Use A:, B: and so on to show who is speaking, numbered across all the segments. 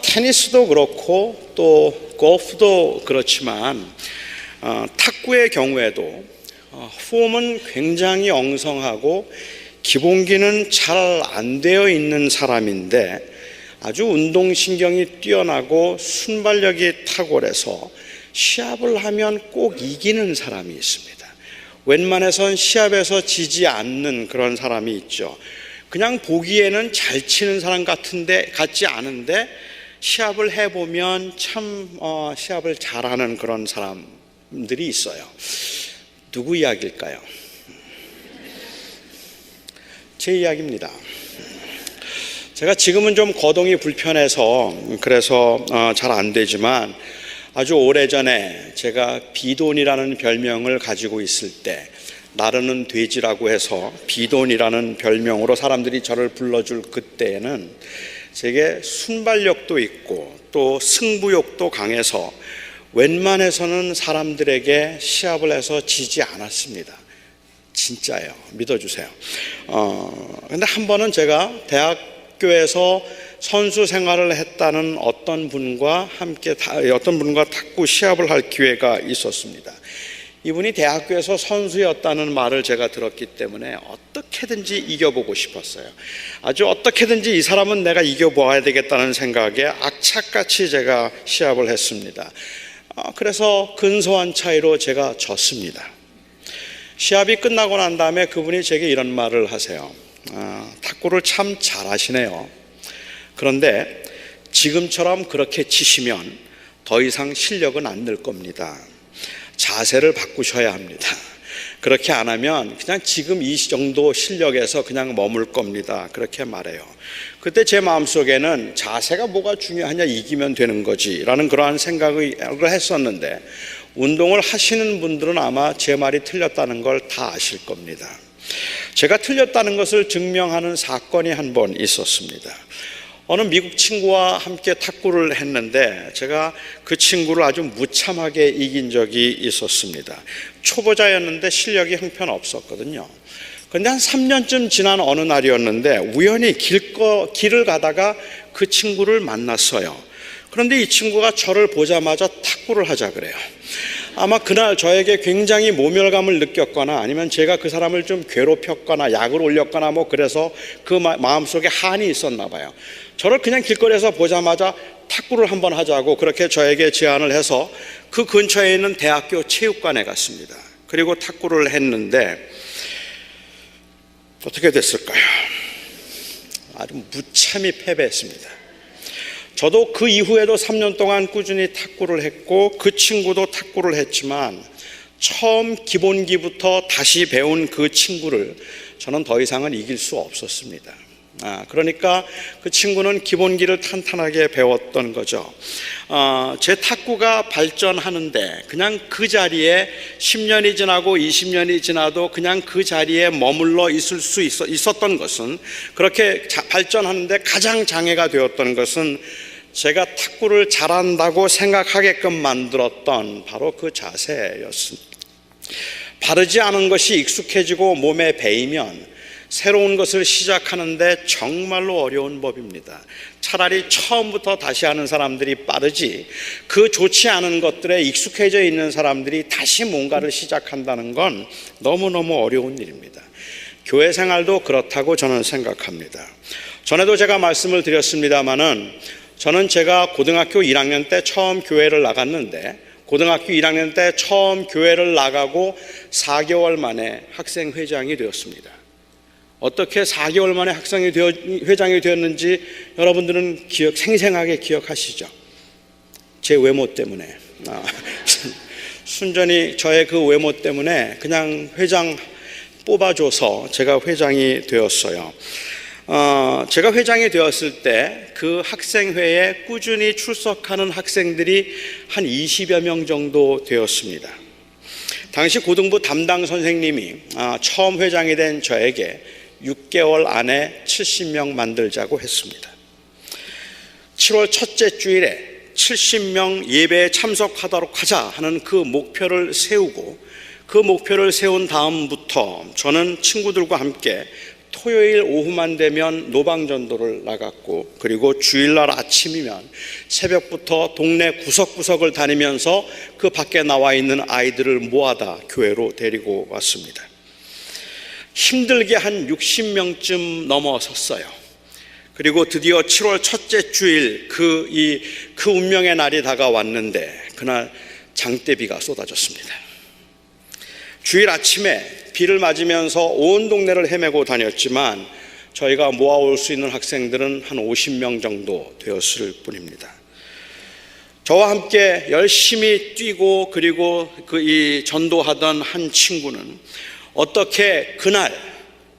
A: 테니스도 그렇고 또 골프도 그렇지만 탁구의 경우에도 폼은 굉장히 엉성하고 기본기는 잘 안 되어 있는 사람인데 아주 운동신경이 뛰어나고 순발력이 탁월해서 시합을 하면 꼭 이기는 사람이 있습니다. 웬만해선 시합에서 지지 않는 그런 사람이 있죠. 그냥 보기에는 잘 치는 사람 같지 않은데 시합을 해보면 참 시합을 잘하는 그런 사람들이 있어요. 누구 이야기일까요? 제 이야기입니다. 제가 지금은 좀 거동이 불편해서 그래서 잘 안 되지만 아주 오래전에 제가 비돈이라는 별명을 가지고 있을 때 나르는 돼지라고 해서 비돈이라는 별명으로 사람들이 저를 불러줄 그때에는 제게 순발력도 있고 또 승부욕도 강해서 웬만해서는 사람들에게 시합을 해서 지지 않았습니다. 진짜예요. 믿어주세요. 근데 한 번은 제가 대학교에서 선수 생활을 했다는 어떤 분과 탁구 시합을 할 기회가 있었습니다. 이분이 대학교에서 선수였다는 말을 제가 들었기 때문에 어떻게든지 이겨보고 싶었어요. 아주 어떻게든지 이 사람은 내가 이겨보아야 되겠다는 생각에 악착같이 제가 시합을 했습니다. 그래서 근소한 차이로 제가 졌습니다. 시합이 끝나고 난 다음에 그분이 제게 이런 말을 하세요. 탁구를 참 잘하시네요. 그런데 지금처럼 그렇게 치시면 더 이상 실력은 안 늘 겁니다. 자세를 바꾸셔야 합니다. 그렇게 안 하면 그냥 지금 이 정도 실력에서 그냥 머물 겁니다. 그렇게 말해요. 그때 제 마음속에는 자세가 뭐가 중요하냐, 이기면 되는 거지 라는 그러한 생각을 했었는데 운동을 하시는 분들은 아마 제 말이 틀렸다는 걸 다 아실 겁니다. 제가 틀렸다는 것을 증명하는 사건이 한 번 있었습니다. 어느 미국 친구와 함께 탁구를 했는데 제가 그 친구를 아주 무참하게 이긴 적이 있었습니다. 초보자였는데 실력이 형편없었거든요. 그런데 한 3년쯤 지난 어느 날이었는데 우연히 길을 가다가 그 친구를 만났어요. 그런데 이 친구가 저를 보자마자 탁구를 하자 그래요. 아마 그날 저에게 굉장히 모멸감을 느꼈거나 아니면 제가 그 사람을 좀 괴롭혔거나 약을 올렸거나 그래서 그 마음속에 한이 있었나 봐요. 저를 그냥 길거리에서 보자마자 탁구를 한번 하자고 그렇게 저에게 제안을 해서 그 근처에 있는 대학교 체육관에 갔습니다. 그리고 탁구를 했는데 어떻게 됐을까요? 아주 무참히 패배했습니다. 저도 그 이후에도 3년 동안 꾸준히 탁구를 했고 그 친구도 탁구를 했지만 처음 기본기부터 다시 배운 그 친구를 저는 더 이상은 이길 수 없었습니다. 그러니까 그 친구는 기본기를 탄탄하게 배웠던 거죠. 제 탁구가 발전하는데 그냥 그 자리에 10년이 지나고 20년이 지나도 그냥 그 자리에 머물러 있을 수 있었던 것은, 그렇게 발전하는데 가장 장애가 되었던 것은 제가 탁구를 잘한다고 생각하게끔 만들었던 바로 그 자세였습니다. 바르지 않은 것이 익숙해지고 몸에 배이면 새로운 것을 시작하는데 정말로 어려운 법입니다. 차라리 처음부터 다시 하는 사람들이 빠르지, 그 좋지 않은 것들에 익숙해져 있는 사람들이 다시 뭔가를 시작한다는 건 너무너무 어려운 일입니다. 교회 생활도 그렇다고 저는 생각합니다. 전에도 제가 말씀을 드렸습니다마는 저는 제가 고등학교 1학년 때 처음 교회를 나갔는데 고등학교 1학년 때 처음 교회를 나가고 4개월 만에 학생회장이 되었습니다. 어떻게 4개월 만에 회장이 되었는지 여러분들은 생생하게 기억하시죠? 제 외모 때문에, 순전히 저의 그 외모 때문에 그냥 회장 뽑아줘서 제가 회장이 되었어요. 제가 회장이 되었을 때 그 학생회에 꾸준히 출석하는 학생들이 한 20여 명 정도 되었습니다. 당시 고등부 담당 선생님이 처음 회장이 된 저에게 6개월 안에 70명 만들자고 했습니다. 7월 첫째 주일에 70명 예배에 참석하도록 하자 하는 그 목표를 세우고, 그 목표를 세운 다음부터 저는 친구들과 함께 토요일 오후만 되면 노방전도를 나갔고, 그리고 주일날 아침이면 새벽부터 동네 구석구석을 다니면서 그 밖에 나와 있는 아이들을 모아다 교회로 데리고 왔습니다. 힘들게 한 60명쯤 넘어섰어요. 그리고 드디어 7월 첫째 주일 그 운명의 날이 다가왔는데, 그날 장대비가 쏟아졌습니다. 주일 아침에 비를 맞으면서 온 동네를 헤매고 다녔지만 저희가 모아올 수 있는 학생들은 한 50명 정도 되었을 뿐입니다. 저와 함께 열심히 뛰고 그리고 이 전도하던 한 친구는 어떻게 그날,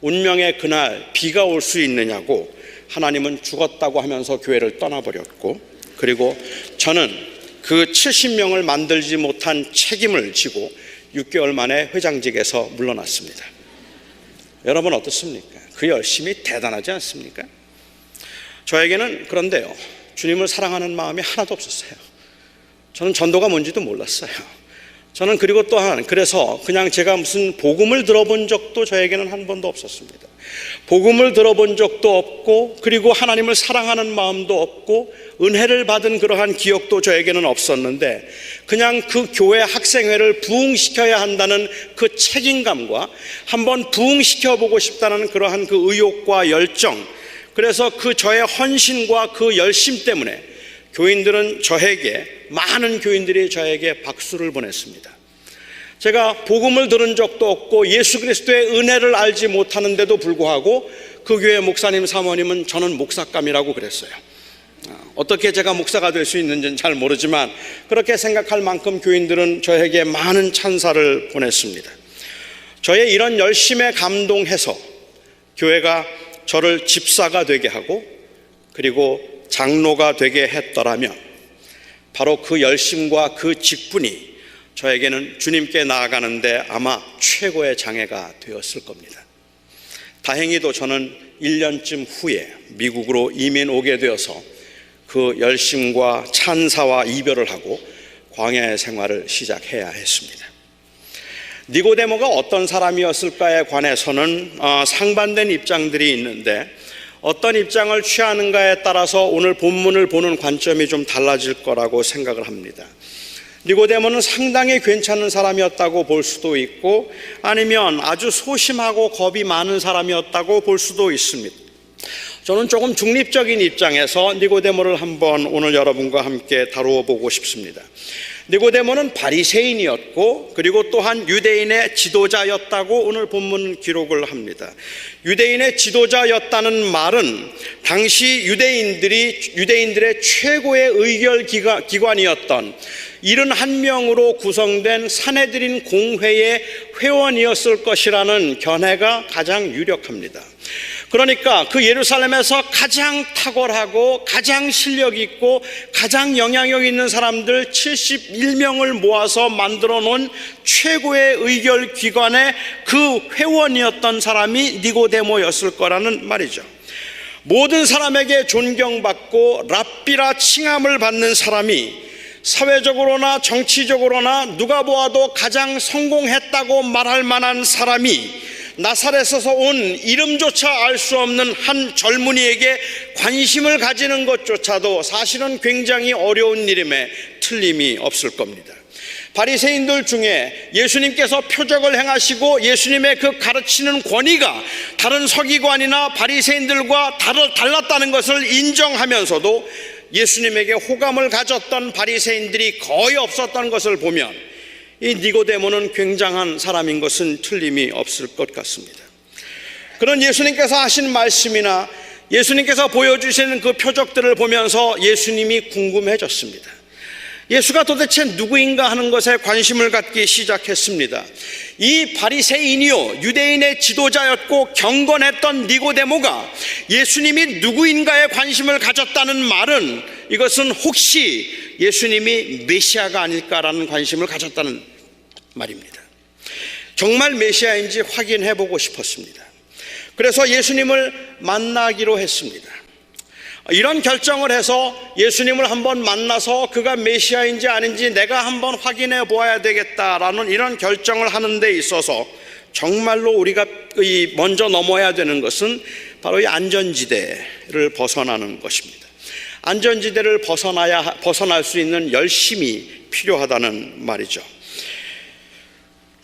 A: 운명의 그날 비가 올 수 있느냐고 하나님은 죽었다고 하면서 교회를 떠나버렸고, 그리고 저는 그 70명을 만들지 못한 책임을 지고 6개월 만에 회장직에서 물러났습니다. 여러분 어떻습니까? 그 열심이 대단하지 않습니까? 저에게는 그런데요, 주님을 사랑하는 마음이 하나도 없었어요. 저는 전도가 뭔지도 몰랐어요. 저는 그리고 또한 그래서 그냥 제가 무슨 복음을 들어본 적도 저에게는 한 번도 없었습니다. 복음을 들어본 적도 없고, 그리고 하나님을 사랑하는 마음도 없고, 은혜를 받은 그러한 기억도 저에게는 없었는데, 그냥 그 교회 학생회를 부흥시켜야 한다는 그 책임감과 한번 부흥시켜보고 싶다는 그러한 그 의욕과 열정, 그래서 그 저의 헌신과 그 열심 때문에 많은 교인들이 저에게 박수를 보냈습니다. 제가 복음을 들은 적도 없고 예수 그리스도의 은혜를 알지 못하는데도 불구하고 그 교회 목사님 사모님은 저는 목사감이라고 그랬어요. 어떻게 제가 목사가 될 수 있는지는 잘 모르지만 그렇게 생각할 만큼 교인들은 저에게 많은 찬사를 보냈습니다. 저의 이런 열심에 감동해서 교회가 저를 집사가 되게 하고 그리고 장로가 되게 했더라면 바로 그 열심과 그 직분이 저에게는 주님께 나아가는데 아마 최고의 장애가 되었을 겁니다. 다행히도 저는 1년쯤 후에 미국으로 이민 오게 되어서 그 열심과 찬사와 이별을 하고 광야의 생활을 시작해야 했습니다. 니고데모가 어떤 사람이었을까에 관해서는 상반된 입장들이 있는데, 어떤 입장을 취하는가에 따라서 오늘 본문을 보는 관점이 좀 달라질 거라고 생각을 합니다. 니고데모는 상당히 괜찮은 사람이었다고 볼 수도 있고, 아니면 아주 소심하고 겁이 많은 사람이었다고 볼 수도 있습니다. 저는 조금 중립적인 입장에서 니고데모를 한번 오늘 여러분과 함께 다루어 보고 싶습니다. 니고데모는 바리새인이었고 그리고 또한 유대인의 지도자였다고 오늘 본문 기록을 합니다. 유대인의 지도자였다는 말은 당시 유대인들의 최고의 의결 기관이었던 71명으로 구성된 산헤드린 공회의 회원이었을 것이라는 견해가 가장 유력합니다. 그러니까 그 예루살렘에서 가장 탁월하고 가장 실력 있고 가장 영향력 있는 사람들 71명을 모아서 만들어 놓은 최고의 의결 기관의 그 회원이었던 사람이 니고데모였을 거라는 말이죠. 모든 사람에게 존경받고 랍비라 칭함을 받는 사람이 사회적으로나 정치적으로나 누가 보아도 가장 성공했다고 말할 만한 사람이 나사렛에서 온 이름조차 알 수 없는 한 젊은이에게 관심을 가지는 것조차도 사실은 굉장히 어려운 일임에 틀림이 없을 겁니다. 바리새인들 중에 예수님께서 표적을 행하시고 예수님의 그 가르치는 권위가 다른 서기관이나 바리새인들과 달랐다는 것을 인정하면서도 예수님에게 호감을 가졌던 바리새인들이 거의 없었던 것을 보면 이 니고데모는 굉장한 사람인 것은 틀림이 없을 것 같습니다. 그런 예수님께서 하신 말씀이나 예수님께서 보여주시는 그 표적들을 보면서 예수님이 궁금해졌습니다. 예수가 도대체 누구인가 하는 것에 관심을 갖기 시작했습니다. 이 바리새인이요 유대인의 지도자였고 경건했던 니고데모가 예수님이 누구인가에 관심을 가졌다는 말은 이것은 혹시 예수님이 메시아가 아닐까라는 관심을 가졌다는 말입니다. 정말 메시아인지 확인해 보고 싶었습니다. 그래서 예수님을 만나기로 했습니다. 이런 결정을 해서 예수님을 한번 만나서 그가 메시아인지 아닌지 내가 한번 확인해 보아야 되겠다라는 이런 결정을 하는 데 있어서 정말로 우리가 먼저 넘어야 되는 것은 바로 이 안전지대를 벗어나는 것입니다. 안전지대를 벗어날 수 있는 열심이 필요하다는 말이죠.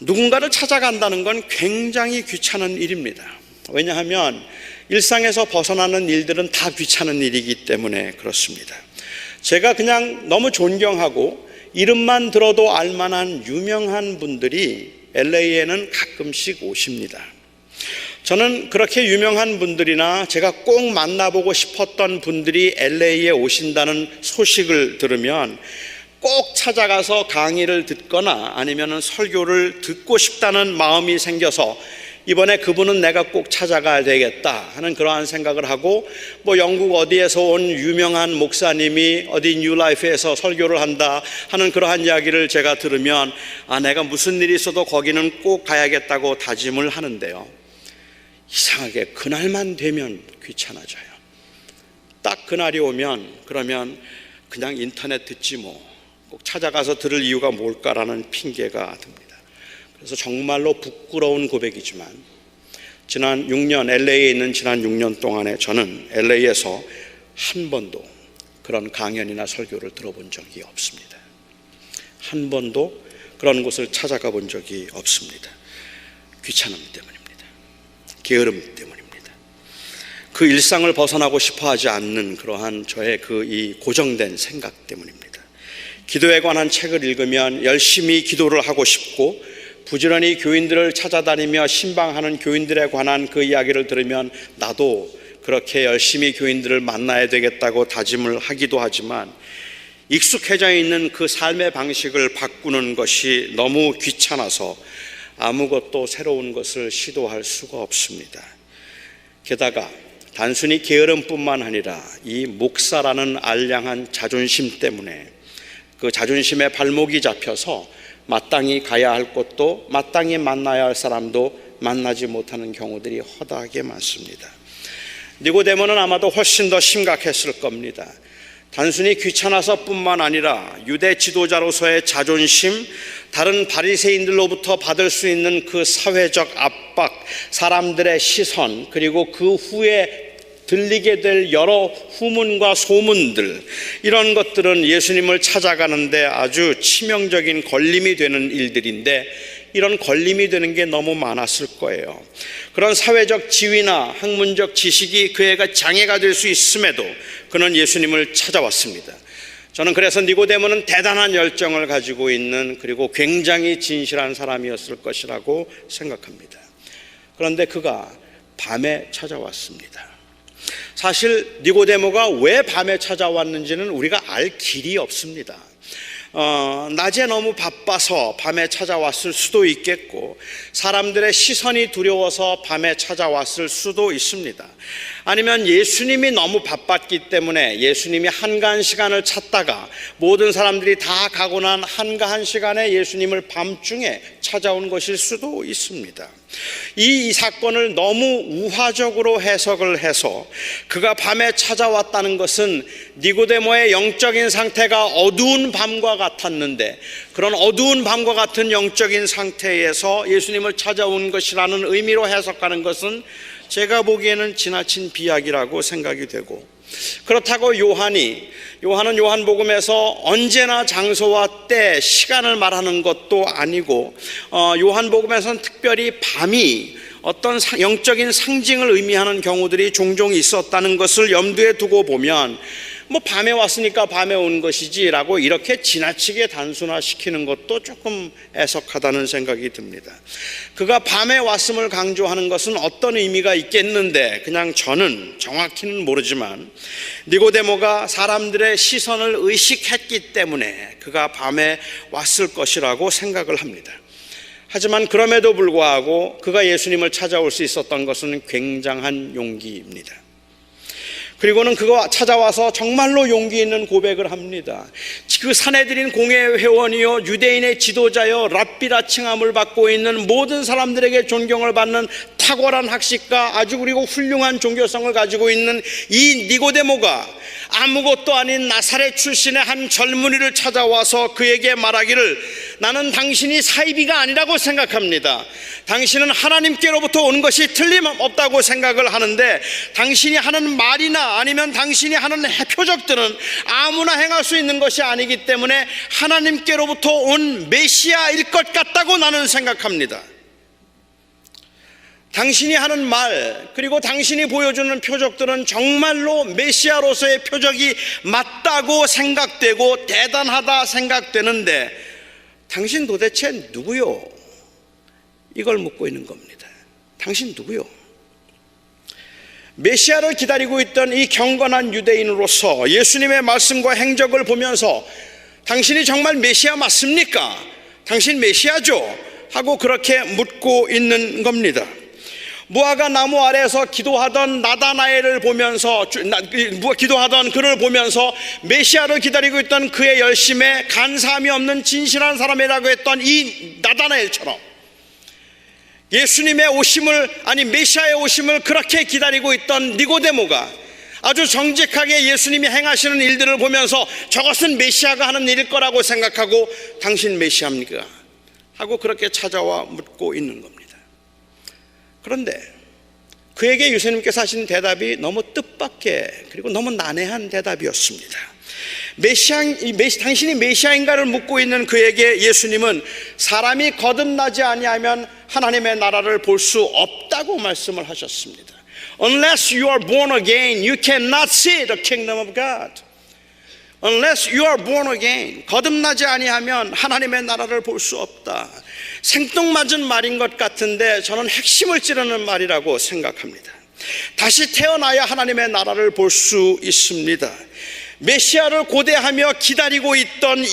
A: 누군가를 찾아간다는 건 굉장히 귀찮은 일입니다. 왜냐하면 일상에서 벗어나는 일들은 다 귀찮은 일이기 때문에 그렇습니다. 제가 그냥 너무 존경하고 이름만 들어도 알만한 유명한 분들이 LA에는 가끔씩 오십니다. 저는 그렇게 유명한 분들이나 제가 꼭 만나보고 싶었던 분들이 LA에 오신다는 소식을 들으면 꼭 찾아가서 강의를 듣거나 아니면 설교를 듣고 싶다는 마음이 생겨서 이번에 그분은 내가 꼭 찾아가야 되겠다 하는 그러한 생각을 하고, 영국 어디에서 온 유명한 목사님이 어디 뉴라이프에서 설교를 한다 하는 그러한 이야기를 제가 들으면 내가 무슨 일이 있어도 거기는 꼭 가야겠다고 다짐을 하는데요, 이상하게 그날만 되면 귀찮아져요. 딱 그날이 오면 그러면 그냥 인터넷 듣지 꼭 찾아가서 들을 이유가 뭘까라는 핑계가 듭니다. 그래서 정말로 부끄러운 고백이지만 지난 6년 LA에 있는 지난 6년 동안에 저는 LA에서 한 번도 그런 강연이나 설교를 들어본 적이 없습니다. 한 번도 그런 곳을 찾아가 본 적이 없습니다. 귀찮음 때문입니다. 게으름 때문입니다. 그 일상을 벗어나고 싶어 하지 않는 그러한 저의 이 고정된 생각 때문입니다. 기도에 관한 책을 읽으면 열심히 기도를 하고 싶고, 부지런히 교인들을 찾아다니며 신방하는 교인들에 관한 그 이야기를 들으면 나도 그렇게 열심히 교인들을 만나야 되겠다고 다짐을 하기도 하지만, 익숙해져 있는 그 삶의 방식을 바꾸는 것이 너무 귀찮아서 아무것도 새로운 것을 시도할 수가 없습니다. 게다가 단순히 게으름뿐만 아니라 이 목사라는 알량한 자존심 때문에 그 자존심에 발목이 잡혀서 마땅히 가야 할 곳도 마땅히 만나야 할 사람도 만나지 못하는 경우들이 허다하게 많습니다. 니고데모는 아마도 훨씬 더 심각했을 겁니다. 단순히 귀찮아서 뿐만 아니라 유대 지도자로서의 자존심, 다른 바리새인들로부터 받을 수 있는 그 사회적 압박, 사람들의 시선, 그리고 그 후에 들리게 될 여러 후문과 소문들, 이런 것들은 예수님을 찾아가는데 아주 치명적인 걸림이 되는 일들인데, 이런 걸림이 되는 게 너무 많았을 거예요. 그런 사회적 지위나 학문적 지식이 그에게 장애가 될 수 있음에도 그는 예수님을 찾아왔습니다. 저는 그래서 니고데모는 대단한 열정을 가지고 있는, 그리고 굉장히 진실한 사람이었을 것이라고 생각합니다. 그런데 그가 밤에 찾아왔습니다. 사실 니고데모가 왜 밤에 찾아왔는지는 우리가 알 길이 없습니다. 낮에 너무 바빠서 밤에 찾아왔을 수도 있겠고, 사람들의 시선이 두려워서 밤에 찾아왔을 수도 있습니다. 아니면 예수님이 너무 바빴기 때문에 예수님이 한가한 시간을 찾다가 모든 사람들이 다 가고 난 한가한 시간에 예수님을 밤중에 찾아온 것일 수도 있습니다. 이 사건을 너무 우화적으로 해석을 해서 그가 밤에 찾아왔다는 것은 니고데모의 영적인 상태가 어두운 밤과 같았는데, 그런 어두운 밤과 같은 영적인 상태에서 예수님을 찾아온 것이라는 의미로 해석하는 것은 제가 보기에는 지나친 비약이라고 생각이 되고, 그렇다고 요한은 요한복음에서 언제나 장소와 때, 시간을 말하는 것도 아니고, 요한복음에서는 특별히 밤이 어떤 영적인 상징을 의미하는 경우들이 종종 있었다는 것을 염두에 두고 보면 밤에 왔으니까 밤에 온 것이지 라고 이렇게 지나치게 단순화시키는 것도 조금 애석하다는 생각이 듭니다. 그가 밤에 왔음을 강조하는 것은 어떤 의미가 있겠는데, 그냥 저는 정확히는 모르지만 니고데모가 사람들의 시선을 의식했기 때문에 그가 밤에 왔을 것이라고 생각을 합니다. 하지만 그럼에도 불구하고 그가 예수님을 찾아올 수 있었던 것은 굉장한 용기입니다. 그리고는 그가 찾아와서 정말로 용기 있는 고백을 합니다. 그 사내들인 공회 회원이요, 유대인의 지도자요, 랍비라 칭함을 받고 있는 모든 사람들에게 존경을 받는 탁월한 학식과 아주 그리고 훌륭한 종교성을 가지고 있는 이 니고데모가 아무것도 아닌 나사렛 출신의 한 젊은이를 찾아와서 그에게 말하기를, 나는 당신이 사이비가 아니라고 생각합니다. 당신은 하나님께로부터 온 것이 틀림없다고 생각을 하는데, 당신이 하는 말이나 아니면 당신이 하는 표적들은 아무나 행할 수 있는 것이 아니기 때문에 하나님께로부터 온 메시아일 것 같다고 나는 생각합니다. 당신이 하는 말, 그리고 당신이 보여주는 표적들은 정말로 메시아로서의 표적이 맞다고 생각되고 대단하다 생각되는데, 당신 도대체 누구요? 이걸 묻고 있는 겁니다. 당신 누구요? 메시아를 기다리고 있던 이 경건한 유대인으로서 예수님의 말씀과 행적을 보면서 당신이 정말 메시아 맞습니까? 당신 메시아죠? 하고 그렇게 묻고 있는 겁니다. 무화과 나무 아래에서 기도하던 나다나엘을 보면서, 기도하던 그를 보면서 메시아를 기다리고 있던 그의 열심에 간사함이 없는 진실한 사람이라고 했던 이 나다나엘처럼 예수님의 오심을, 아니 메시아의 오심을 그렇게 기다리고 있던 니고데모가 아주 정직하게 예수님이 행하시는 일들을 보면서 저것은 메시아가 하는 일일 거라고 생각하고 당신 메시아입니까? 하고 그렇게 찾아와 묻고 있는 겁니다. 그런데 그에게 예수님께서 하신 대답이 너무 뜻밖의, 그리고 너무 난해한 대답이었습니다. 당신이 메시아인가를 묻고 있는 그에게 예수님은 사람이 거듭나지 아니하면 하나님의 나라를 볼 수 없다고 말씀을 하셨습니다. Unless you are born again, you cannot see the kingdom of God. Unless you are born again, 거듭나지 아니하면 하나님의 나라를 볼 수 없다. 생뚱맞은 말인 것 같은데 저는 핵심을 찌르는 말이라고 생각합니다. 다시 태어나야 하나님의 나라를 볼 수 있습니다. 메시아를 고대하며 기다리고 있던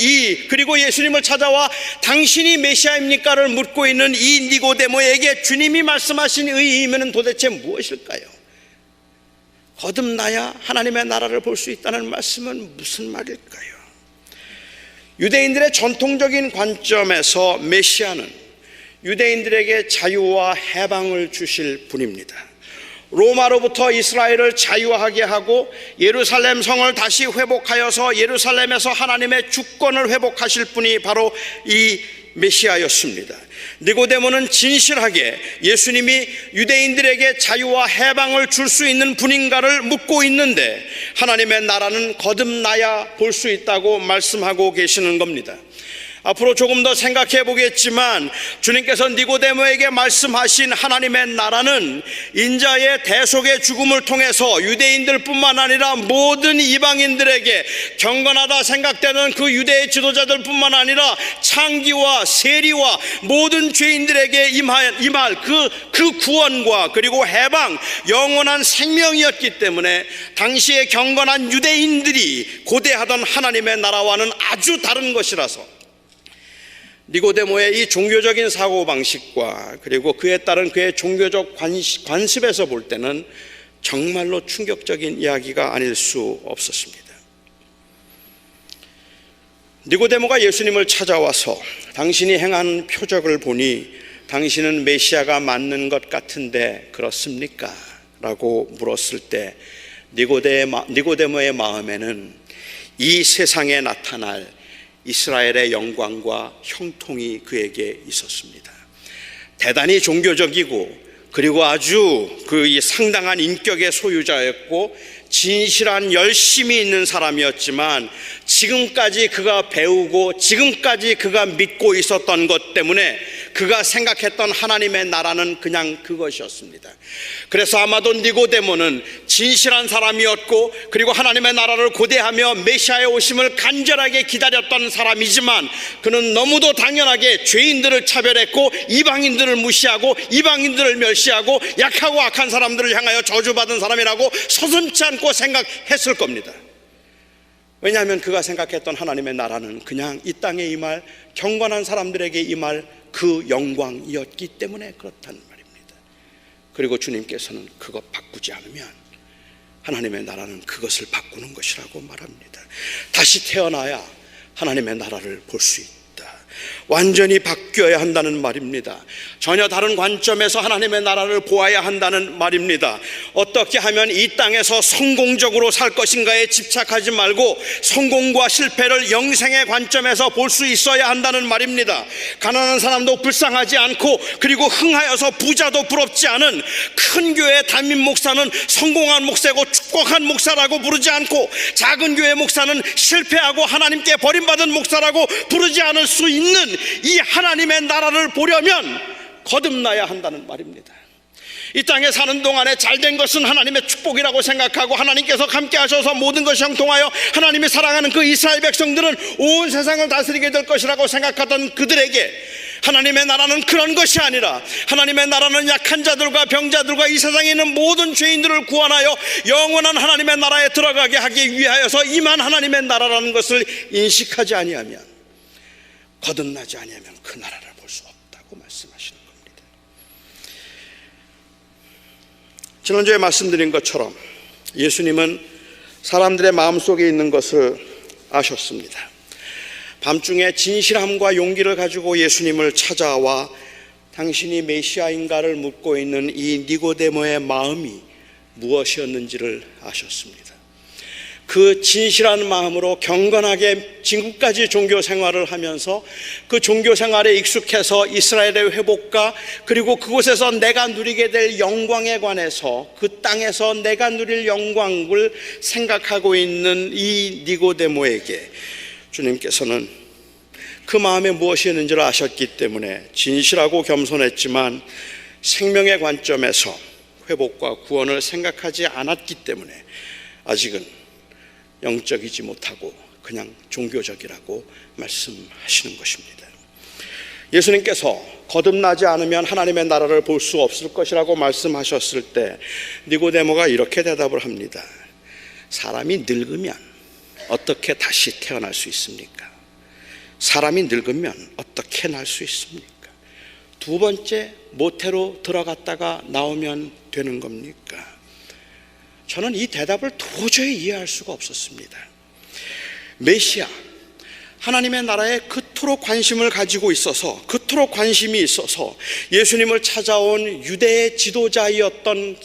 A: 그리고 예수님을 찾아와 당신이 메시아입니까를 묻고 있는 이 니고데모에게 주님이 말씀하신 의미는 도대체 무엇일까요? 거듭나야 하나님의 나라를 볼 수 있다는 말씀은 무슨 말일까요? 유대인들의 전통적인 관점에서 메시아는 유대인들에게 자유와 해방을 주실 분입니다. 로마로부터 이스라엘을 자유하게 하고 예루살렘 성을 다시 회복하여서 예루살렘에서 하나님의 주권을 회복하실 분이 바로 이 메시아였습니다. 니고데모는 진실하게 예수님이 유대인들에게 자유와 해방을 줄 수 있는 분인가를 묻고 있는데, 하나님의 나라는 거듭나야 볼 수 있다고 말씀하고 계시는 겁니다. 앞으로 조금 더 생각해 보겠지만 주님께서 니고데모에게 말씀하신 하나님의 나라는 인자의 대속의 죽음을 통해서 유대인들뿐만 아니라 모든 이방인들에게, 경건하다 생각되는 그 유대의 지도자들 뿐만 아니라 창기와 세리와 모든 죄인들에게 임할 그 구원과 그리고 해방, 영원한 생명이었기 때문에 당시의 경건한 유대인들이 고대하던 하나님의 나라와는 아주 다른 것이라서 니고데모의 이 종교적인 사고방식과 그리고 그에 따른 그의 종교적 관습에서 볼 때는 정말로 충격적인 이야기가 아닐 수 없었습니다. 니고데모가 예수님을 찾아와서 당신이 행한 표적을 보니 당신은 메시아가 맞는 것 같은데 그렇습니까? 라고 물었을 때 니고데모의 마음에는 이 세상에 나타날 이스라엘의 영광과 형통이 그에게 있었습니다. 대단히 종교적이고 그리고 아주 그 상당한 인격의 소유자였고 진실한 열심이 있는 사람이었지만, 지금까지 그가 배우고 지금까지 그가 믿고 있었던 것 때문에 그가 생각했던 하나님의 나라는 그냥 그것이었습니다. 그래서 아마도 니고데모는 진실한 사람이었고 그리고 하나님의 나라를 고대하며 메시아의 오심을 간절하게 기다렸던 사람이지만, 그는 너무도 당연하게 죄인들을 차별했고 이방인들을 무시하고 이방인들을 멸시하고 약하고 악한 사람들을 향하여 저주받은 사람이라고 서슴지 않고 생각했을 겁니다. 왜냐하면 그가 생각했던 하나님의 나라는 그냥 이 땅에 임할, 경건한 사람들에게 임할 그 영광이었기 때문에 그렇단 말입니다. 그리고 주님께서는 그것 바꾸지 않으면 하나님의 나라는 그것을 바꾸는 것이라고 말합니다. 다시 태어나야 하나님의 나라를 볼 수 있다. 완전히 바뀌어야 한다는 말입니다. 전혀 다른 관점에서 하나님의 나라를 보아야 한다는 말입니다. 어떻게 하면 이 땅에서 성공적으로 살 것인가에 집착하지 말고 성공과 실패를 영생의 관점에서 볼 수 있어야 한다는 말입니다. 가난한 사람도 불쌍하지 않고, 그리고 흥하여서 부자도 부럽지 않은 큰 교회 담임 목사는 성공한 목사고 축복한 목사라고 부르지 않고, 작은 교회 목사는 실패하고 하나님께 버림받은 목사라고 부르지 않을 수 있는 이 하나님의 나라를 보려면 거듭나야 한다는 말입니다. 이 땅에 사는 동안에 잘된 것은 하나님의 축복이라고 생각하고, 하나님께서 함께 하셔서 모든 것이 형통하여 하나님이 사랑하는 그 이스라엘 백성들은 온 세상을 다스리게 될 것이라고 생각하던 그들에게 하나님의 나라는 그런 것이 아니라, 하나님의 나라는 약한 자들과 병자들과 이 세상에 있는 모든 죄인들을 구원하여 영원한 하나님의 나라에 들어가게 하기 위하여서 임한 하나님의 나라라는 것을 인식하지 아니하면, 거듭나지 아니하면 그 나라를 볼 수 없다고 말씀하시는 겁니다. 지난주에 말씀드린 것처럼 예수님은 사람들의 마음속에 있는 것을 아셨습니다. 밤중에 진실함과 용기를 가지고 예수님을 찾아와 당신이 메시아인가를 묻고 있는 이 니고데모의 마음이 무엇이었는지를 아셨습니다. 그 진실한 마음으로 경건하게 지금까지 종교 생활을 하면서 그 종교 생활에 익숙해서 이스라엘의 회복과, 그리고 그곳에서 내가 누리게 될 영광에 관해서, 그 땅에서 내가 누릴 영광을 생각하고 있는 이 니고데모에게 주님께서는 그 마음에 무엇이 있는지를 아셨기 때문에 진실하고 겸손했지만 생명의 관점에서 회복과 구원을 생각하지 않았기 때문에 아직은 영적이지 못하고 그냥 종교적이라고 말씀하시는 것입니다. 예수님께서 거듭나지 않으면 하나님의 나라를 볼 수 없을 것이라고 말씀하셨을 때 니고데모가 이렇게 대답을 합니다. 사람이 늙으면 어떻게 다시 태어날 수 있습니까? 사람이 늙으면 어떻게 날 수 있습니까? 두 번째 모태로 들어갔다가 나오면 되는 겁니까? 저는 이 대답을 도저히 이해할 수가 없었습니다. 메시아, 하나님의 나라에 그토록 관심을 가지고 있어서, 그토록 관심이 있어서 예수님을 찾아온 유대의 지도자이었던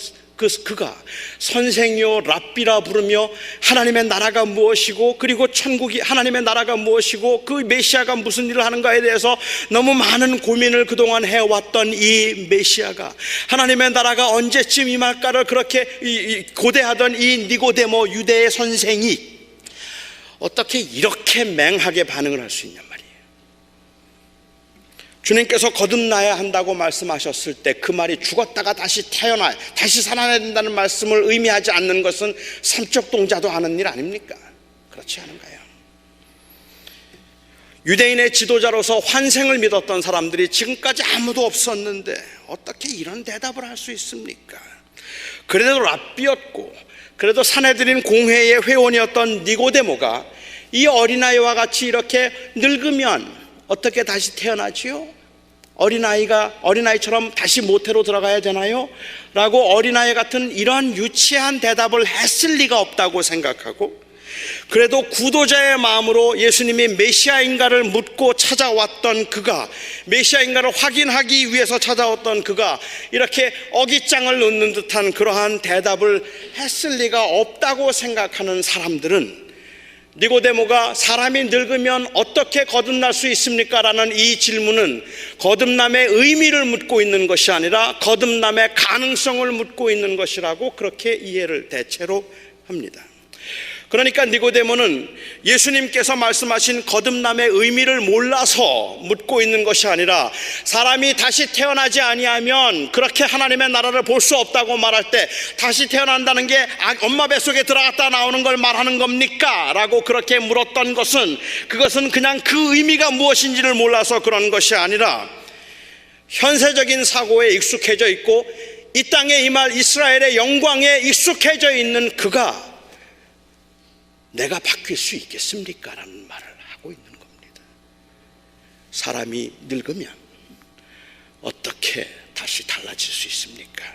A: 그가 선생이요 랍비라 부르며 하나님의 나라가 무엇이고, 그리고 천국이 하나님의 나라가 무엇이고, 그 메시아가 무슨 일을 하는가에 대해서 너무 많은 고민을 그동안 해왔던 이 메시아가 하나님의 나라가 언제쯤 임할까를 그렇게 고대하던 이 니고데모 유대의 선생이 어떻게 이렇게 맹하게 반응을 할 수 있냔 말이에요. 주님께서 거듭나야 한다고 말씀하셨을 때 그 말이 죽었다가 다시 태어나, 다시 살아나야 된다는 말씀을 의미하지 않는 것은 삼적 동자도 하는 일 아닙니까? 그렇지 않은가요? 유대인의 지도자로서 환생을 믿었던 사람들이 지금까지 아무도 없었는데 어떻게 이런 대답을 할 수 있습니까? 그래도 랍비였고, 그래도 사내들인 공회의 회원이었던 니고데모가 이 어린아이와 같이 이렇게 늙으면 어떻게 다시 태어나지요? 어린아이처럼 다시 모태로 들어가야 되나요? 라고 어린아이 같은 이런 유치한 대답을 했을 리가 없다고 생각하고, 그래도 구도자의 마음으로 예수님이 메시아인가를 묻고 찾아왔던 그가, 메시아인가를 확인하기 위해서 찾아왔던 그가 이렇게 어깃장을 놓는 듯한 그러한 대답을 했을 리가 없다고 생각하는 사람들은 니고데모가 사람이 늙으면 어떻게 거듭날 수 있습니까? 라는 이 질문은 거듭남의 의미를 묻고 있는 것이 아니라 거듭남의 가능성을 묻고 있는 것이라고 그렇게 이해를 대체로 합니다. 그러니까 니고데모는 예수님께서 말씀하신 거듭남의 의미를 몰라서 묻고 있는 것이 아니라, 사람이 다시 태어나지 아니하면 그렇게 하나님의 나라를 볼 수 없다고 말할 때 다시 태어난다는 게 엄마 뱃속에 들어갔다 나오는 걸 말하는 겁니까? 라고 그렇게 물었던 것은, 그것은 그냥 그 의미가 무엇인지를 몰라서 그런 것이 아니라 현세적인 사고에 익숙해져 있고 이 땅에 임할 이스라엘의 영광에 익숙해져 있는 그가 내가 바뀔 수 있겠습니까? 라는 말을 하고 있는 겁니다. 사람이 늙으면 어떻게 다시 달라질 수 있습니까?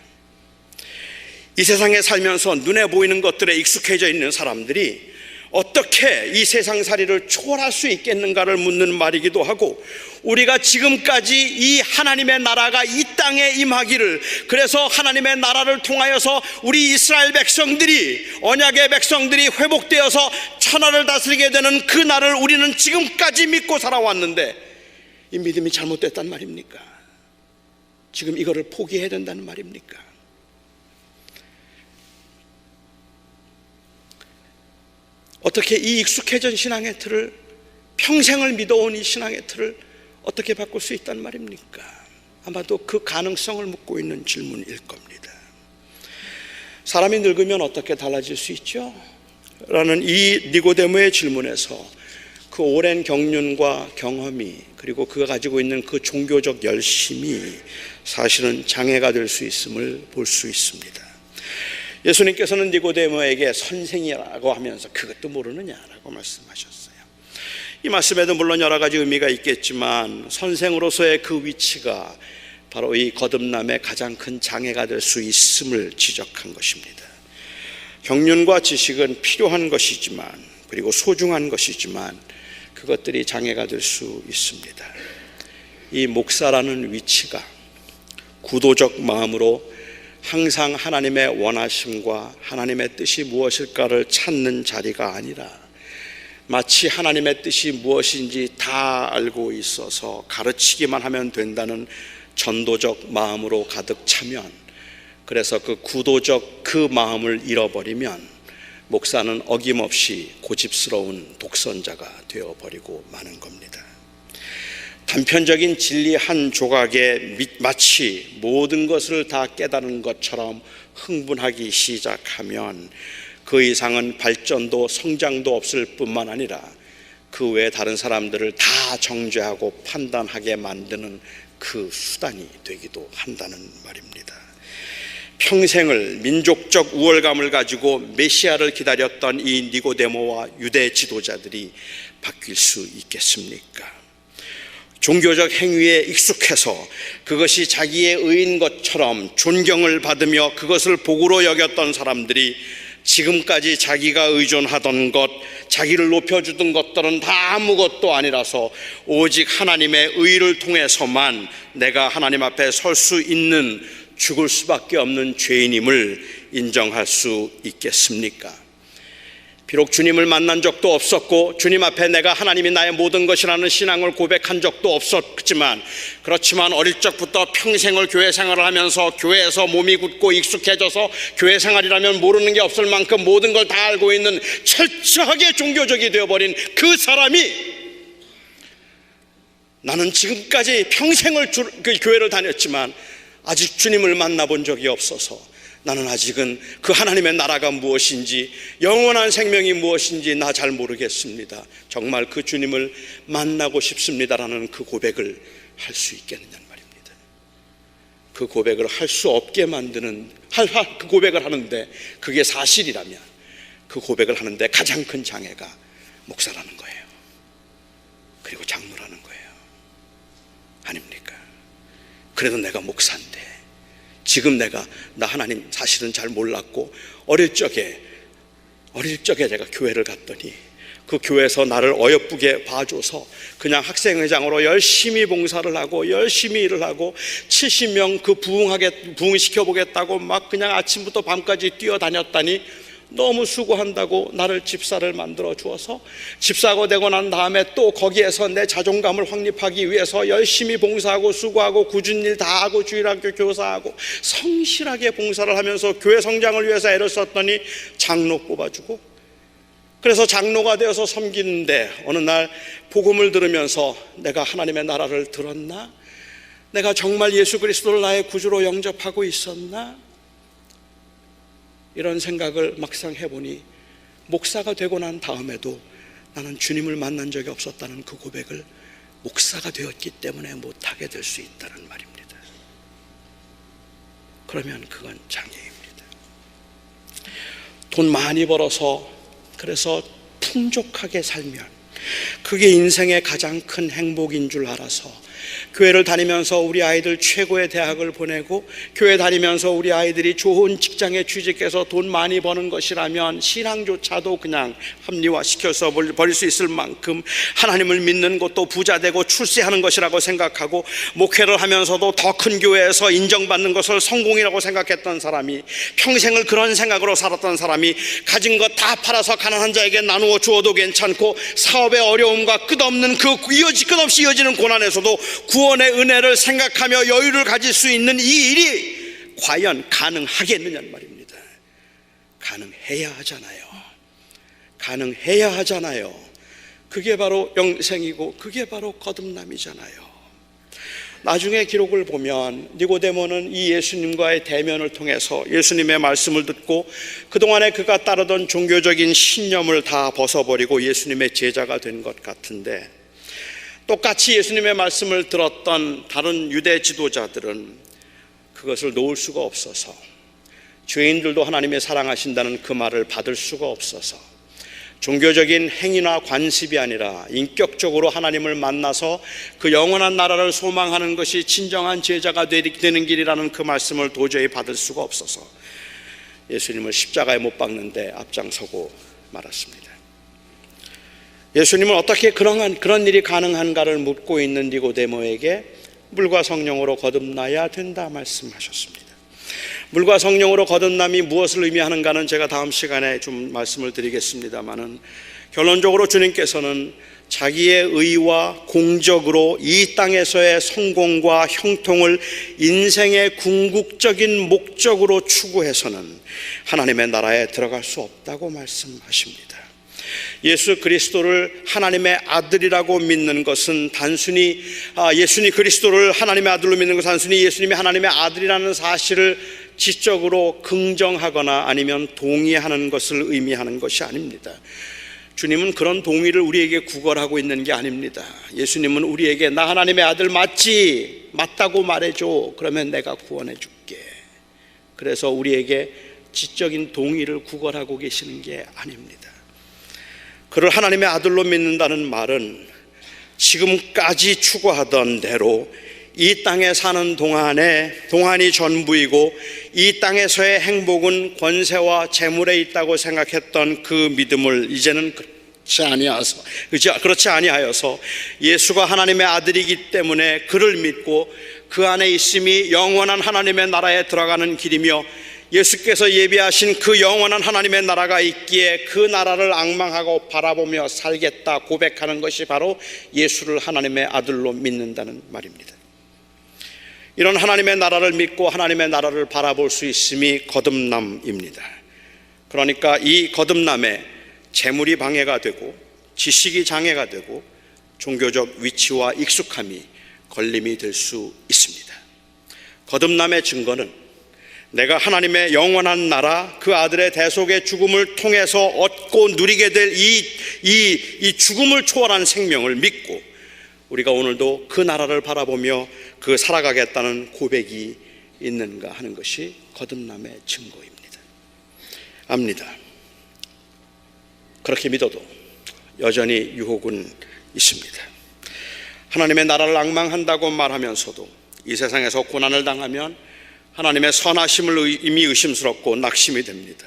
A: 이 세상에 살면서 눈에 보이는 것들에 익숙해져 있는 사람들이 어떻게 이 세상살이를 초월할 수 있겠는가를 묻는 말이기도 하고, 우리가 지금까지 이 하나님의 나라가 이 땅에 임하기를, 그래서 하나님의 나라를 통하여서 우리 이스라엘 백성들이, 언약의 백성들이 회복되어서 천하를 다스리게 되는 그 날을 우리는 지금까지 믿고 살아왔는데 이 믿음이 잘못됐단 말입니까? 지금 이거를 포기해야 된다는 말입니까? 어떻게 이 익숙해진 신앙의 틀을, 평생을 믿어온 이 신앙의 틀을 어떻게 바꿀 수 있단 말입니까? 아마도 그 가능성을 묻고 있는 질문일 겁니다. 사람이 늙으면 어떻게 달라질 수 있죠? 라는 이 니고데모의 질문에서 그 오랜 경륜과 경험이, 그리고 그가 가지고 있는 그 종교적 열심이 사실은 장애가 될 수 있음을 볼 수 있습니다. 예수님께서는 니고데모에게 선생이라고 하면서 그것도 모르느냐라고 말씀하셨어요. 이 말씀에도 물론 여러 가지 의미가 있겠지만 선생으로서의 그 위치가 바로 이 거듭남의 가장 큰 장애가 될 수 있음을 지적한 것입니다. 경륜과 지식은 필요한 것이지만, 그리고 소중한 것이지만 그것들이 장애가 될 수 있습니다. 이 목사라는 위치가 구도적 마음으로 항상 하나님의 원하심과 하나님의 뜻이 무엇일까를 찾는 자리가 아니라 마치 하나님의 뜻이 무엇인지 다 알고 있어서 가르치기만 하면 된다는 전도적 마음으로 가득 차면, 그래서 그 구도적 그 마음을 잃어버리면 목사는 어김없이 고집스러운 독선자가 되어버리고 마는 겁니다. 단편적인 진리 한 조각에 마치 모든 것을 다 깨달은 것처럼 흥분하기 시작하면 그 이상은 발전도 성장도 없을 뿐만 아니라 그 외에 다른 사람들을 다 정죄하고 판단하게 만드는 그 수단이 되기도 한다는 말입니다. 평생을 민족적 우월감을 가지고 메시아를 기다렸던 이 니고데모와 유대 지도자들이 바뀔 수 있겠습니까? 종교적 행위에 익숙해서 그것이 자기의 의인 것처럼 존경을 받으며 그것을 복으로 여겼던 사람들이 지금까지 자기가 의존하던 것, 자기를 높여주던 것들은 다 아무것도 아니라서 오직 하나님의 의를 통해서만 내가 하나님 앞에 설 수 있는, 죽을 수밖에 없는 죄인임을 인정할 수 있겠습니까? 비록 주님을 만난 적도 없었고 주님 앞에 내가 하나님이 나의 모든 것이라는 신앙을 고백한 적도 없었지만, 그렇지만 어릴 적부터 평생을 교회 생활을 하면서 교회에서 몸이 굳고 익숙해져서 교회 생활이라면 모르는 게 없을 만큼 모든 걸 다 알고 있는 철저하게 종교적이 되어버린 그 사람이, 나는 지금까지 평생을 그 교회를 다녔지만 아직 주님을 만나본 적이 없어서 나는 아직은 그 하나님의 나라가 무엇인지, 영원한 생명이 무엇인지 나 잘 모르겠습니다. 정말 그 주님을 만나고 싶습니다라는 그 고백을 할 수 있겠느냐는 말입니다. 그 고백을 할 수 없게 만드는, 그 고백을 하는데 그게 사실이라면 그 고백을 하는데 가장 큰 장애가 목사라는 거예요. 그리고 장로라는 거예요. 아닙니까? 그래도 내가 목사인데 지금 나 하나님 사실은 잘 몰랐고 어릴 적에 제가 교회를 갔더니 그 교회에서 나를 어여쁘게 봐줘서 그냥 학생회장으로 열심히 봉사를 하고 열심히 일을 하고 70명 그 부흥시켜보겠다고 막 그냥 아침부터 밤까지 뛰어다녔다니 너무 수고한다고 나를 집사를 만들어 주어서 집사가 되고 난 다음에 또 거기에서 내 자존감을 확립하기 위해서 열심히 봉사하고 수고하고 굳은 일 다 하고 주일학교 교사하고 성실하게 봉사를 하면서 교회 성장을 위해서 애를 썼더니 장로 뽑아주고, 그래서 장로가 되어서 섬기는데 어느 날 복음을 들으면서 내가 하나님의 나라를 들었나? 내가 정말 예수 그리스도를 나의 구주로 영접하고 있었나? 이런 생각을 막상 해보니 목사가 되고 난 다음에도 나는 주님을 만난 적이 없었다는 그 고백을 목사가 되었기 때문에 못하게 될 수 있다는 말입니다. 그러면 그건 장애입니다. 돈 많이 벌어서 그래서 풍족하게 살면 그게 인생의 가장 큰 행복인 줄 알아서 교회를 다니면서 우리 아이들 최고의 대학을 보내고 교회 다니면서 우리 아이들이 좋은 직장에 취직해서 돈 많이 버는 것이라면 신앙조차도 그냥 합리화시켜서 버릴 수 있을 만큼 하나님을 믿는 것도 부자 되고 출세하는 것이라고 생각하고 목회를 하면서도 더 큰 교회에서 인정받는 것을 성공이라고 생각했던 사람이, 평생을 그런 생각으로 살았던 사람이 가진 것 다 팔아서 가난한 자에게 나누어 주어도 괜찮고 사업의 어려움과 끝없는 끝없이 이어지는 고난에서도 구원의 은혜를 생각하며 여유를 가질 수 있는 이 일이 과연 가능하겠느냐는 말입니다. 가능해야 하잖아요. 가능해야 하잖아요. 그게 바로 영생이고 그게 바로 거듭남이잖아요. 나중에 기록을 보면 니고데모는 이 예수님과의 대면을 통해서 예수님의 말씀을 듣고 그동안에 그가 따르던 종교적인 신념을 다 벗어버리고 예수님의 제자가 된 것 같은데, 똑같이 예수님의 말씀을 들었던 다른 유대 지도자들은 그것을 놓을 수가 없어서, 죄인들도 하나님의 사랑하신다는 그 말을 받을 수가 없어서 종교적인 행위나 관습이 아니라 인격적으로 하나님을 만나서 그 영원한 나라를 소망하는 것이 진정한 제자가 되는 길이라는 그 말씀을 도저히 받을 수가 없어서 예수님을 십자가에 못 박는데 앞장서고 말았습니다. 예수님은 어떻게 그런 일이 가능한가를 묻고 있는 니고데모에게 물과 성령으로 거듭나야 된다 말씀하셨습니다. 물과 성령으로 거듭남이 무엇을 의미하는가는 제가 다음 시간에 좀 말씀을 드리겠습니다마는, 결론적으로 주님께서는 자기의 의와 공적으로 이 땅에서의 성공과 형통을 인생의 궁극적인 목적으로 추구해서는 하나님의 나라에 들어갈 수 없다고 말씀하십니다. 예수 그리스도를 하나님의 아들이라고 믿는 것은 단순히 예수님 그리스도를 하나님의 아들로 믿는 것은 단순히 예수님이 하나님의 아들이라는 사실을 지적으로 긍정하거나 아니면 동의하는 것을 의미하는 것이 아닙니다. 주님은 그런 동의를 우리에게 구걸하고 있는 게 아닙니다. 예수님은 우리에게 나 하나님의 아들 맞지? 맞다고 말해줘. 그러면 내가 구원해 줄게. 그래서 우리에게 지적인 동의를 구걸하고 계시는 게 아닙니다. 그를 하나님의 아들로 믿는다는 말은 지금까지 추구하던 대로 이 땅에 사는 동안이 전부이고 이 땅에서의 행복은 권세와 재물에 있다고 생각했던 그 믿음을 이제는 그렇지 아니하여서 예수가 하나님의 아들이기 때문에 그를 믿고 그 안에 있음이 영원한 하나님의 나라에 들어가는 길이며, 예수께서 예비하신 그 영원한 하나님의 나라가 있기에 그 나라를 앙망하고 바라보며 살겠다 고백하는 것이 바로 예수를 하나님의 아들로 믿는다는 말입니다. 이런 하나님의 나라를 믿고 하나님의 나라를 바라볼 수 있음이 거듭남입니다. 그러니까 이 거듭남에 재물이 방해가 되고 지식이 장애가 되고 종교적 위치와 익숙함이 걸림이 될 수 있습니다. 거듭남의 증거는 내가 하나님의 영원한 나라, 그 아들의 대속의 죽음을 통해서 얻고 누리게 될 이 죽음을 초월한 생명을 믿고 우리가 오늘도 그 나라를 바라보며 그 살아가겠다는 고백이 있는가 하는 것이 거듭남의 증거입니다. 압니다. 그렇게 믿어도 여전히 유혹은 있습니다. 하나님의 나라를 앙망한다고 말하면서도 이 세상에서 고난을 당하면 하나님의 선하심을 이미 의심스럽고 낙심이 됩니다.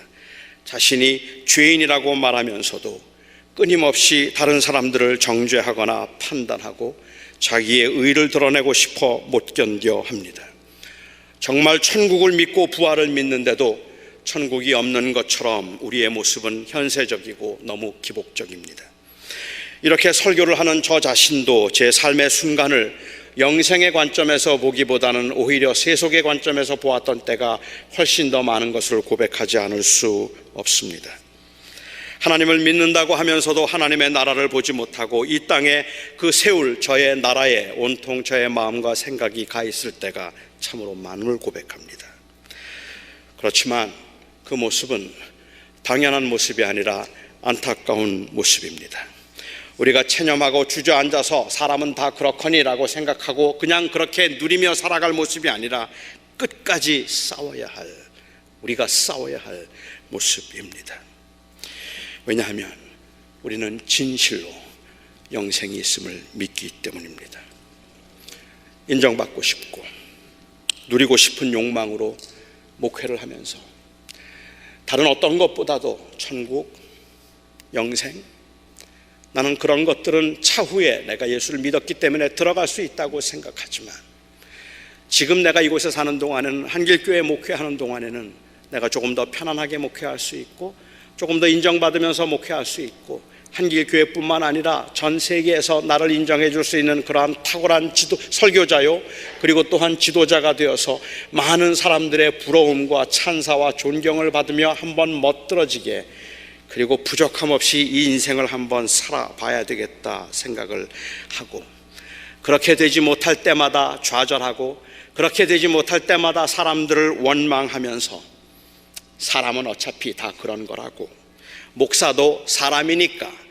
A: 자신이 죄인이라고 말하면서도 끊임없이 다른 사람들을 정죄하거나 판단하고 자기의 의를 드러내고 싶어 못 견뎌 합니다. 정말 천국을 믿고 부활을 믿는데도 천국이 없는 것처럼 우리의 모습은 현세적이고 너무 기복적입니다. 이렇게 설교를 하는 저 자신도 제 삶의 순간을 영생의 관점에서 보기보다는 오히려 세속의 관점에서 보았던 때가 훨씬 더 많은 것을 고백하지 않을 수 없습니다. 하나님을 믿는다고 하면서도 하나님의 나라를 보지 못하고 이 땅에 그 세울 저의 나라에 온통 저의 마음과 생각이 가 있을 때가 참으로 많음을 고백합니다. 그렇지만 그 모습은 당연한 모습이 아니라 안타까운 모습입니다. 우리가 체념하고 주저앉아서 사람은 다 그렇거니라고 생각하고 그냥 그렇게 누리며 살아갈 모습이 아니라 끝까지 우리가 싸워야 할 모습입니다. 왜냐하면 우리는 진실로 영생이 있음을 믿기 때문입니다. 인정받고 싶고 누리고 싶은 욕망으로 목회를 하면서 다른 어떤 것보다도 천국, 영생, 나는 그런 것들은 차후에 내가 예수를 믿었기 때문에 들어갈 수 있다고 생각하지만 지금 내가 이곳에 사는 동안에는 한길교회 목회하는 동안에는 내가 조금 더 편안하게 목회할 수 있고 조금 더 인정받으면서 목회할 수 있고 한길교회뿐만 아니라 전 세계에서 나를 인정해 줄 수 있는 그러한 탁월한 설교자요 그리고 또한 지도자가 되어서 많은 사람들의 부러움과 찬사와 존경을 받으며 한번 멋들어지게 그리고 부족함 없이 이 인생을 한번 살아봐야 되겠다 생각을 하고 그렇게 되지 못할 때마다 좌절하고 그렇게 되지 못할 때마다 사람들을 원망하면서 사람은 어차피 다 그런 거라고 목사도 사람이니까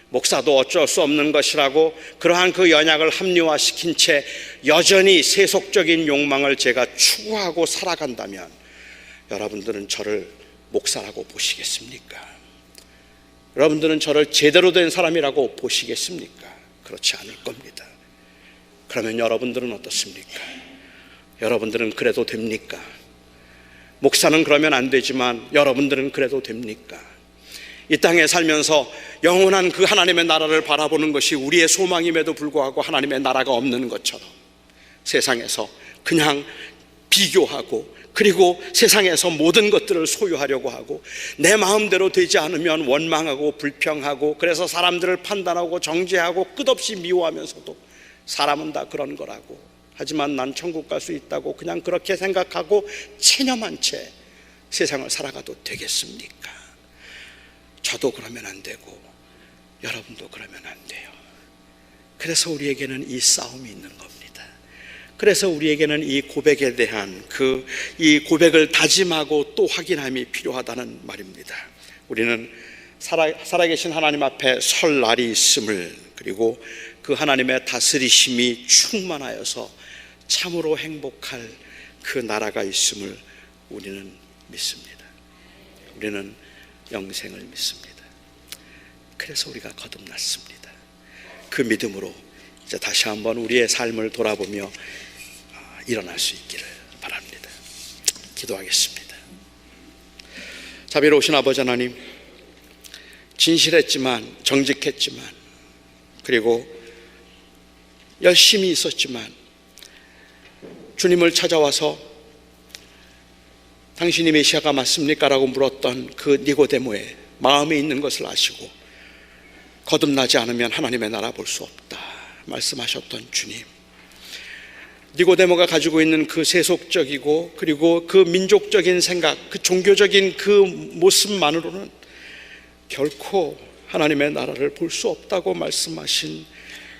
A: 목사도 어쩔 수 없는 것이라고 그러한 그 연약을 합리화시킨 채 여전히 세속적인 욕망을 제가 추구하고 살아간다면 여러분들은 저를 목사라고 보시겠습니까? 여러분들은 저를 제대로 된 사람이라고 보시겠습니까? 그렇지 않을 겁니다. 그러면 여러분들은 어떻습니까? 여러분들은 그래도 됩니까? 목사는 그러면 안 되지만 여러분들은 그래도 됩니까? 이 땅에 살면서 영원한 그 하나님의 나라를 바라보는 것이 우리의 소망임에도 불구하고 하나님의 나라가 없는 것처럼 세상에서 그냥 비교하고 그리고 세상에서 모든 것들을 소유하려고 하고 내 마음대로 되지 않으면 원망하고 불평하고 그래서 사람들을 판단하고 정죄하고 끝없이 미워하면서도 사람은 다 그런 거라고 하지만 난 천국 갈 수 있다고 그냥 그렇게 생각하고 체념한 채 세상을 살아가도 되겠습니까? 저도 그러면 안 되고 여러분도 그러면 안 돼요. 그래서 우리에게는 이 싸움이 있는 겁니다. 그래서 우리에게는 이 고백에 대한 이 고백을 다짐하고 또 확인함이 필요하다는 말입니다. 우리는 살아계신 하나님 앞에 설 날이 있음을 그리고 그 하나님의 다스리심이 충만하여서 참으로 행복할 그 나라가 있음을 우리는 믿습니다. 우리는 영생을 믿습니다. 그래서 우리가 거듭났습니다. 그 믿음으로 이제 다시 한번 우리의 삶을 돌아보며 일어날 수 있기를 바랍니다. 기도하겠습니다. 자비로우신 아버지 하나님, 진실했지만 정직했지만 그리고 열심히 있었지만 주님을 찾아와서 당신이 메시아가 맞습니까? 라고 물었던 그 니고데모의 마음에 있는 것을 아시고 거듭나지 않으면 하나님의 나라 볼 수 없다 말씀하셨던 주님, 니고데모가 가지고 있는 그 세속적이고 그리고 그 민족적인 생각, 그 종교적인 그 모습만으로는 결코 하나님의 나라를 볼 수 없다고 말씀하신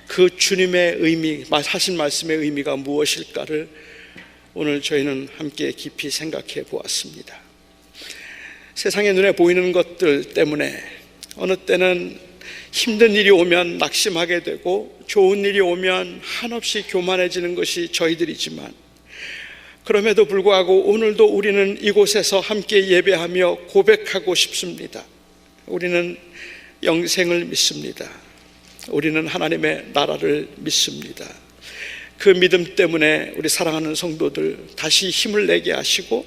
A: 그 주님의 의미, 하신 말씀의 의미가 무엇일까를 오늘 저희는 함께 깊이 생각해 보았습니다. 세상의 눈에 보이는 것들 때문에 어느 때는 힘든 일이 오면 낙심하게 되고 좋은 일이 오면 한없이 교만해지는 것이 저희들이지만 그럼에도 불구하고 오늘도 우리는 이곳에서 함께 예배하며 고백하고 싶습니다. 우리는 영생을 믿습니다. 우리는 하나님의 나라를 믿습니다. 그 믿음 때문에 우리 사랑하는 성도들 다시 힘을 내게 하시고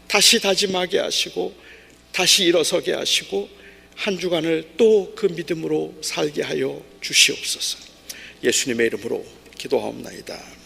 A: 다시 다짐하게 하시고 다시 일어서게 하시고 한 주간을 또 그 믿음으로 살게 하여 주시옵소서. 예수님의 이름으로 기도하옵나이다.